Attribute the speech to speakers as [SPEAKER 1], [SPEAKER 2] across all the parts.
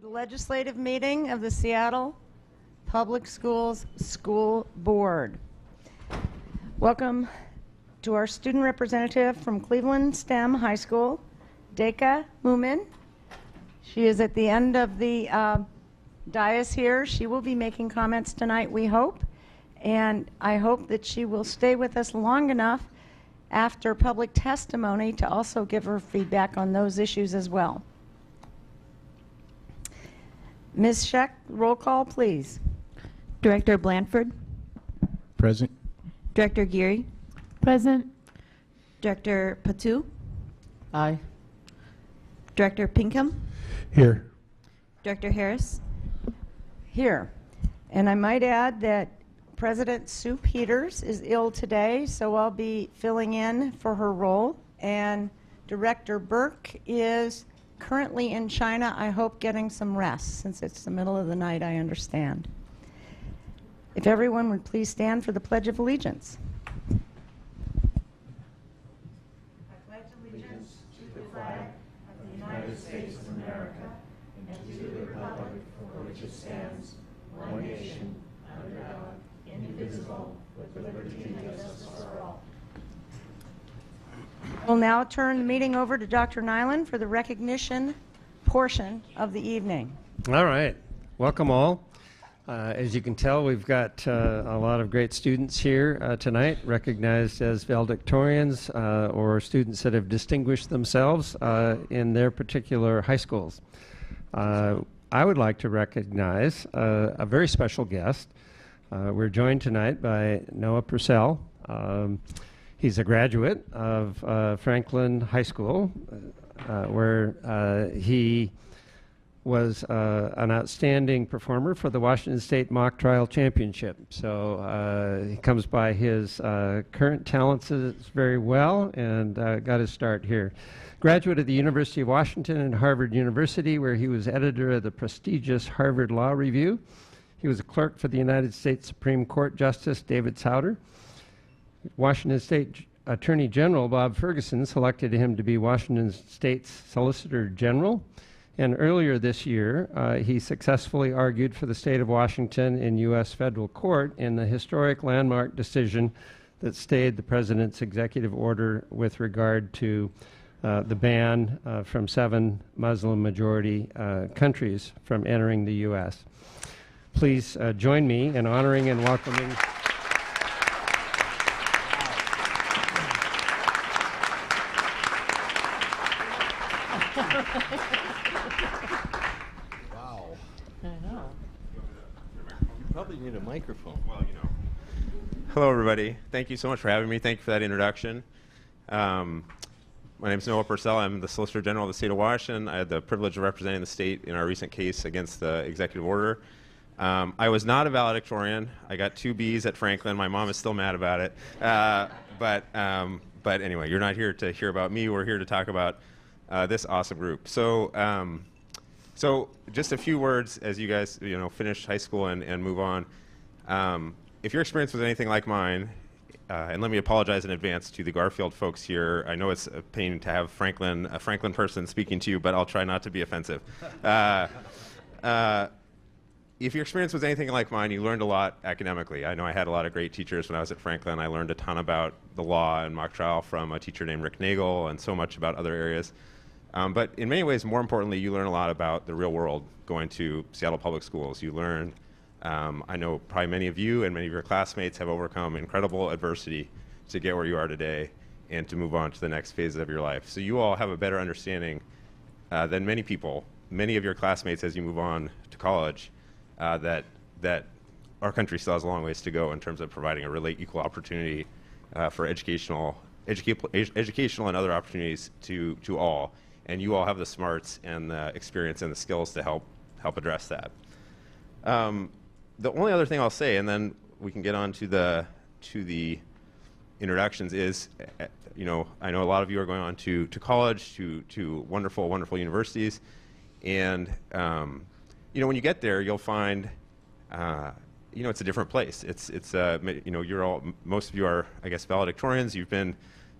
[SPEAKER 1] to the legislative meeting of the Seattle Public Schools School Board. Welcome to our student representative from Cleveland STEM High School, Deka Moomin. She is at the end of the dais here. She will be making comments tonight, we hope, and I hope that she will stay with us long enough after public testimony to also give her feedback on those issues as well. Ms. Scheck, roll call, please.
[SPEAKER 2] Director Blanford.
[SPEAKER 3] Present.
[SPEAKER 2] Director Geary.
[SPEAKER 4] Present.
[SPEAKER 2] Director Patu.
[SPEAKER 4] Aye.
[SPEAKER 2] Director Pinkham.
[SPEAKER 3] Here.
[SPEAKER 2] Director Harris.
[SPEAKER 1] Here. And I might add that President Sue Peters is ill today, so I'll be filling in for her role. And Director Burke is currently in China, I hope getting some rest, since it's the middle of the night, I understand. If everyone would please stand for the Pledge of Allegiance. I pledge allegiance to the flag of the United States of America and to the republic for which it stands, one nation, under God, indivisible, with liberty and justice for all. We'll now turn the meeting over to Dr. Nyland for the recognition portion of the evening.
[SPEAKER 5] All right. Welcome all. As you can tell, we've got a lot of great students here tonight, recognized as valedictorians or students that have distinguished themselves in their particular high schools. I would like to recognize a very special guest. We're joined tonight by Noah Purcell. He's a graduate of Franklin High School, where he was an outstanding performer for the Washington State Mock Trial Championship. So he comes by his current talents very well and got his start here. Graduate of the University of Washington and Harvard University, where he was editor of the prestigious Harvard Law Review. He was a clerk for the United States Supreme Court Justice David Souter. Washington State Attorney General Bob Ferguson selected him to be Washington State's Solicitor General. And earlier this year, he successfully argued for the state of Washington in U.S. federal court in the historic landmark decision that stayed the president's executive order with regard to the ban from 7 Muslim-majority countries from entering the U.S. Please join me in honoring and welcoming
[SPEAKER 3] Wow.
[SPEAKER 4] I know.
[SPEAKER 3] You probably need a microphone.
[SPEAKER 6] Well, you know. Hello, everybody. Thank you so much for having me. Thank you for that introduction. My name is Noah Purcell. I'm the Solicitor General of the state of Washington. I had the privilege of representing the state in our recent case against the executive order. I was not a valedictorian. I got 2 Bs at Franklin. My mom is still mad about it. But anyway, you're not here to hear about me. We're here to talk about this awesome group. So, so just a few words as you guys finish high school and move on. If your experience was anything like mine, and let me apologize in advance to the Garfield folks here. I know it's a pain to have a Franklin person speaking to you, but I'll try not to be offensive. If your experience was anything like mine, you learned a lot academically. I know I had a lot of great teachers when I was at Franklin. I learned a ton about the law and mock trial from a teacher named Rick Nagel and so much about other areas. But in many ways, more importantly, you learn a lot about the real world going to Seattle Public Schools. You learn, I know probably many of you and many of your classmates have overcome incredible adversity to get where you are today and to move on to the next phases of your life. So you all have a better understanding than many people, many of your classmates as you move on to college, that our country still has a long ways to go in terms of providing a really equal opportunity for educational and other opportunities to all. And you all have the smarts and the experience and the skills to help address that. The only other thing I'll say, and then we can get on to the introductions, is I know a lot of you are going on to college, to wonderful universities, and when you get there, you'll find it's a different place. You're all, most of you are, I guess, valedictorians. You've been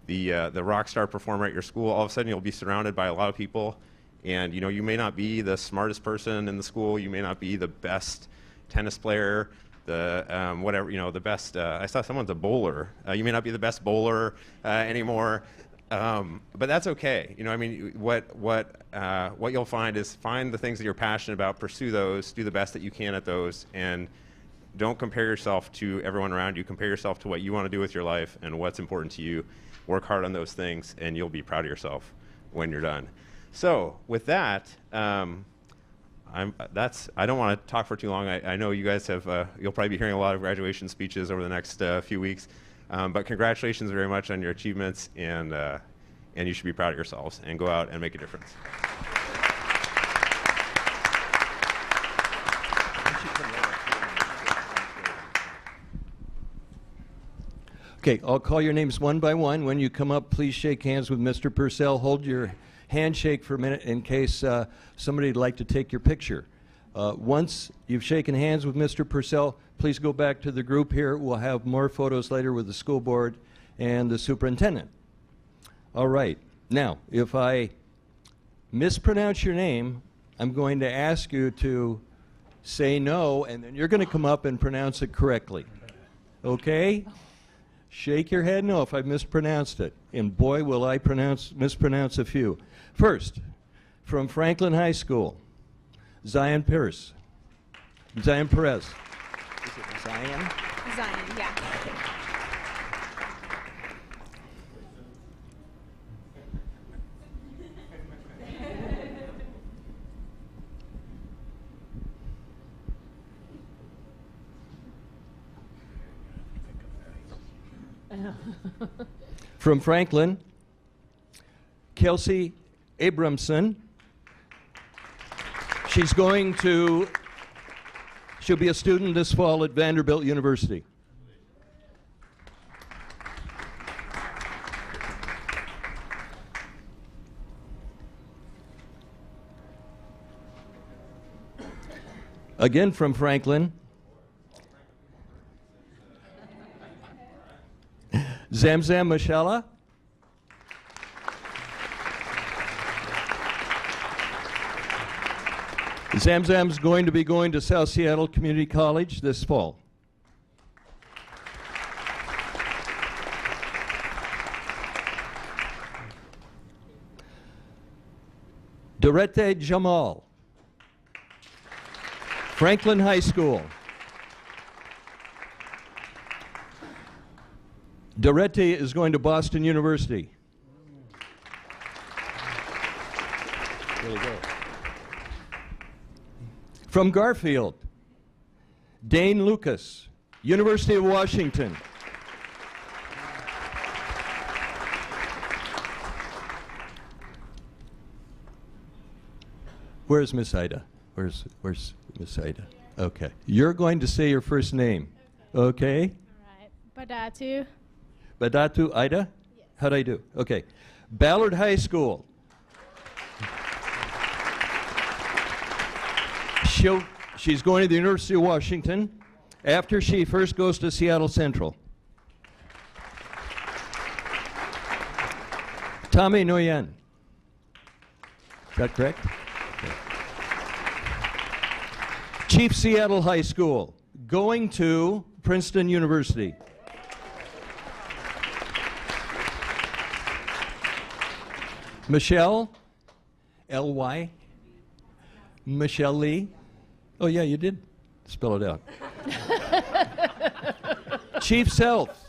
[SPEAKER 6] the rock star performer at your school. All of a sudden, you'll be surrounded by a lot of people And you know, you may not be the smartest person in the school, you may not be the best tennis player, the whatever, you know, the best. I saw someone's a bowler. You may not be the best bowler anymore, but that's okay. You know, I mean, what you'll find is find the things that you're passionate about, pursue those, do the best that you can at those, and don't compare yourself to everyone around you. Compare yourself to what you want to do with your life and what's important to you. Work hard on those things, and you'll be proud of yourself when you're done. So with that, I don't want to talk for too long. I know you guys have, you'll probably be hearing a lot of graduation speeches over the next few weeks. But congratulations very much on your achievements, and you should be proud of yourselves and go out and make a difference.
[SPEAKER 7] Okay, I'll call your names one by one. When you come up, please shake hands with Mr. Purcell. Hold your handshake for a minute in case somebody would like to take your picture. Once you've shaken hands with Mr. Purcell, please go back to the group here. We'll have more photos later with the school board and the superintendent. All right. Now, if I mispronounce your name, I'm going to ask you to say no, and then you're going to come up and pronounce it correctly. Okay? Shake your head no if I mispronounced it. And boy, will I mispronounce a few. First, from Franklin High School, Zion Perez. Is it Zion?
[SPEAKER 8] Zion, yeah.
[SPEAKER 7] From Franklin, Kelsey Abramson. She'll be a student this fall at Vanderbilt University. Again from Franklin, Zamzam Mashallah. Zamzam's going to be going to South Seattle Community College this fall. Dorette Jamal, Franklin High School. Dorette is going to Boston University. There you go. From Garfield, Dane Lucas, University of Washington. Where's Miss Ida? Where's Miss Ida? Okay. You're going to say your first name. Okay?
[SPEAKER 8] All right. Badatu.
[SPEAKER 7] Badatu Ida?
[SPEAKER 8] Yes.
[SPEAKER 7] How'd I do? Okay. Ballard High School. She's going to the University of Washington after she first goes to Seattle Central. Tommy Nguyen. Is that correct? Okay. Chief Seattle High School, going to Princeton University. Michelle, L-Y, Michelle Lee. Oh yeah, you did spell it out. Chief South.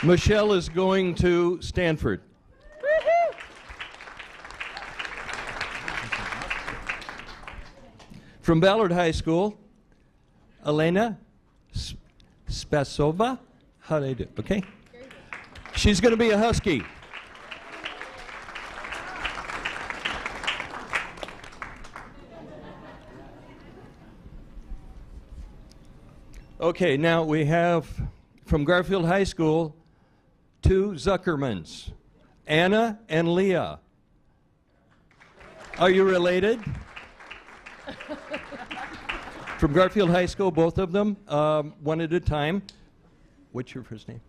[SPEAKER 7] Michelle is going to Stanford. From Ballard High School, Elena Spasova. How do I do? Okay. She's going to be a Husky. Okay, now we have from Garfield High School, two Zuckermans, Anna and Leah. Are you related? From Garfield High School, both of them, one at a time. What's your first name?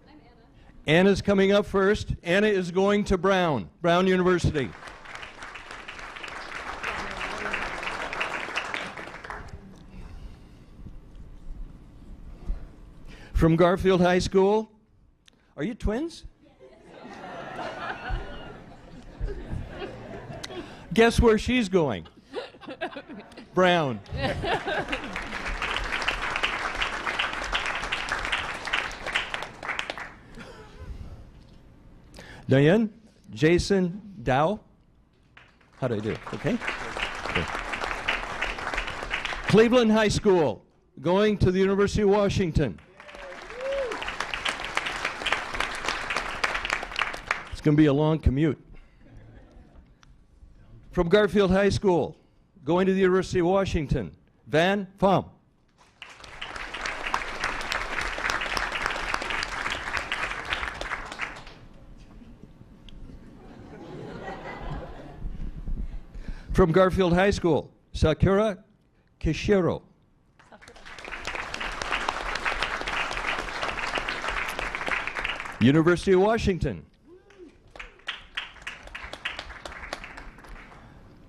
[SPEAKER 7] Anna's coming up first. Anna is going to Brown University. From Garfield High School. Are you twins? Guess where she's going? Brown. Diane, Jason Dow. How do I do? Okay. Good. Cleveland High School, going to the University of Washington. It's going to be a long commute. From Garfield High School, going to the University of Washington, Van Pham. From Garfield High School, Sakura Kishiro. University of Washington.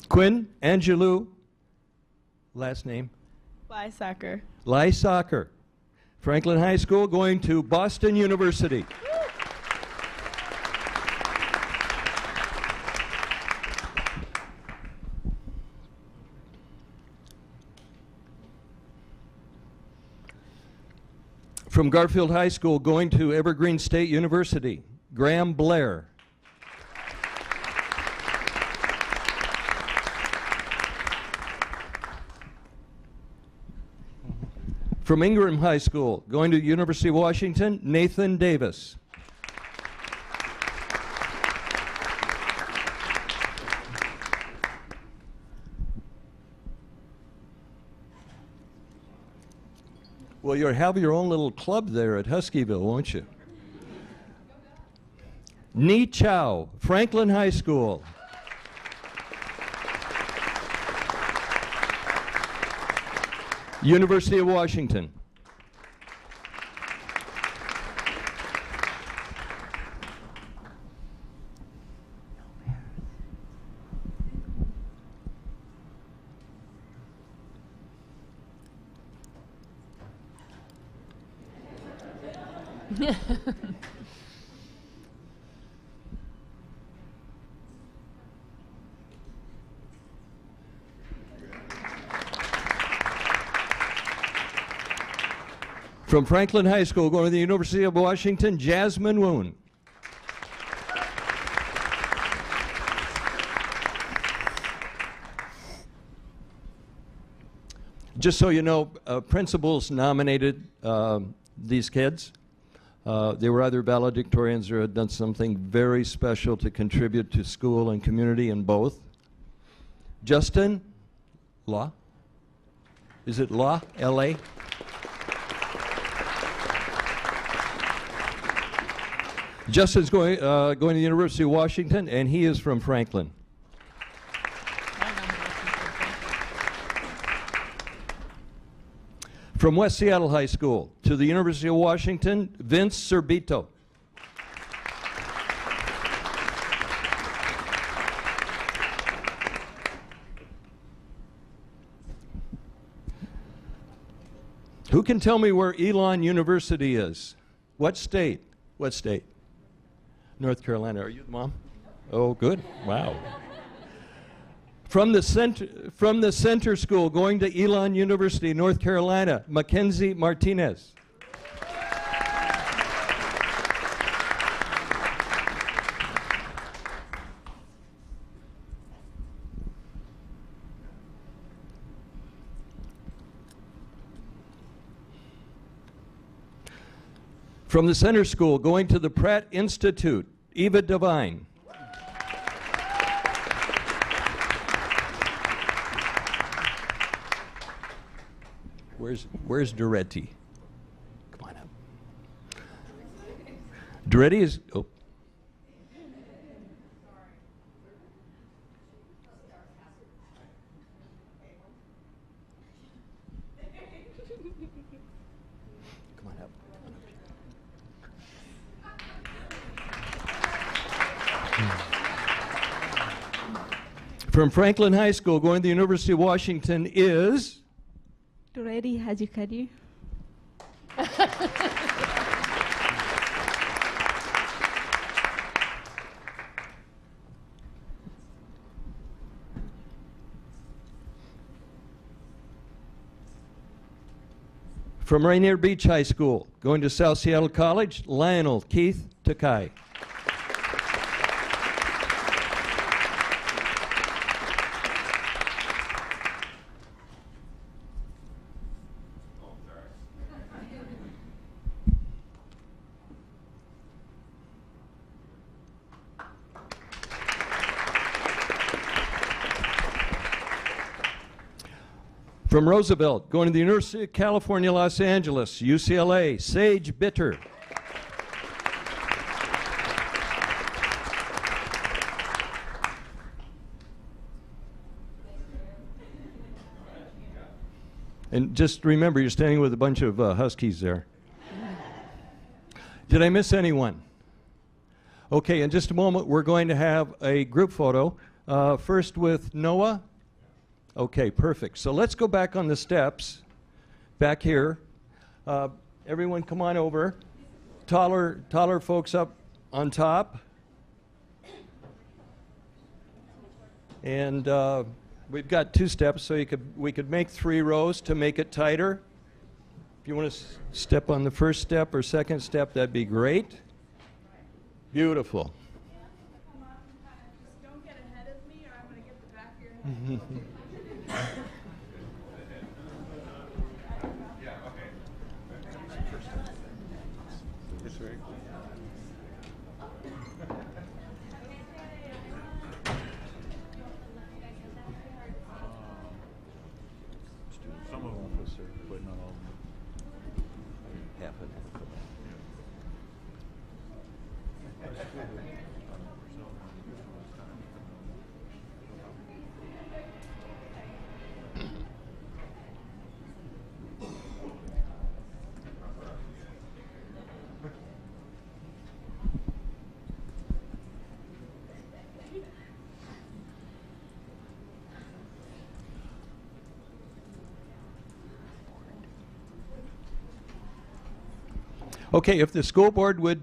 [SPEAKER 7] Quinn Angelou, last name?
[SPEAKER 2] Lysacker.
[SPEAKER 7] Lysacker. Franklin High School, going to Boston University. From Garfield High School, going to Evergreen State University, Graham Blair. From Ingram High School, going to University of Washington, Nathan Davis. Well, you'll have your own little club there at Huskyville, won't you? Ni Chao, Franklin High School. University of Washington. From Franklin High School, going to the University of Washington, Jasmine Woon. Just so you know, principals nominated these kids. They were either valedictorians or had done something very special to contribute to school and community in both. Justin Law. Is it Law? L-A? Justin's going to the University of Washington, and he is from Franklin. From West Seattle High School to the University of Washington, Vince Cerbito. Who can tell me where Elon University is? What state? What state? North Carolina. Are you the mom? Oh, good. Wow. From the center school, going to Elon University, North Carolina, Mackenzie Martinez. From the center school, going to the Pratt Institute, Eva Devine. Where's Doretti? Come on up. Doretti is, oh. Come on up. From Franklin High School going to the University of Washington is
[SPEAKER 2] Duredi Haji Kadir.
[SPEAKER 7] from Rainier Beach High School going to South Seattle College, Lionel Keith Takai. From Roosevelt, going to the University of California, Los Angeles, UCLA, Sage Bitter. And just remember, you're standing with a bunch of Huskies there. Did I miss anyone? Okay, in just a moment, we're going to have a group photo. First with Noah. Okay, perfect. So let's go back on the steps, back here. Everyone come on over. Taller folks up on top. And we've got 2 steps, so we could make 3 rows to make it tighter. If you want to step on the first step or second step, that'd be great. Beautiful.
[SPEAKER 8] Just don't get ahead of me or I'm going to get the back of your head.
[SPEAKER 3] Some of them was there, but not all of them.
[SPEAKER 7] Half of it. Okay, if the school board would